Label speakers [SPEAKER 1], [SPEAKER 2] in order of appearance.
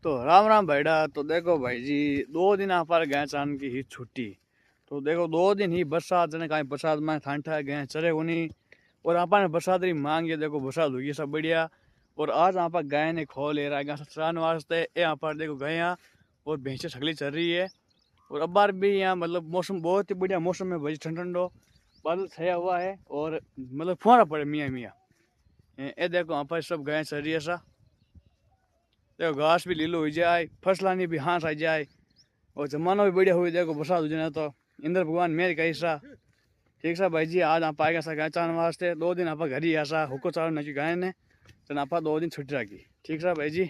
[SPEAKER 1] तो राम राम भाईड़ा। तो देखो भाई जी 2 दिन आप गए चान की ही छुट्टी। तो देखो 2 दिन ही बरसात ने कहीं बरसात में ठंडा गए चरे उन्हीं और आपने बरसात री मांग है। देखो बरसात हुई सब बढ़िया। और आज आप गाय ने खो ले रहा है चराने वास्ते यहाँ पर देखो गया और भैंसे छगली चल रही है। और अब बार भी यहाँ मतलब मौसम बहुत ही बढ़िया मौसम है भाई, ठंडो बादल छाया हुआ है और मतलब फुहारा पड़े मियाँ मियाँ। ये देखो यहाँ पर सब गाय चल रही है सा। देखो घास भी लीलो हो जाए, फसलानी भी हाथ आ जाए और जमाना भी बढ़िया हुई। देखो बरसात हो जाए तो इंद्र भगवान मेहर कही सा। ठीक सा भाई जी आज आप आएगा सा गाय चारण वास्ते 2 दिन आप घर ही आसा हुको चारण नकी गाय ने तो आप 2 दिन छुट्टी रखी। ठीक सा भाई जी।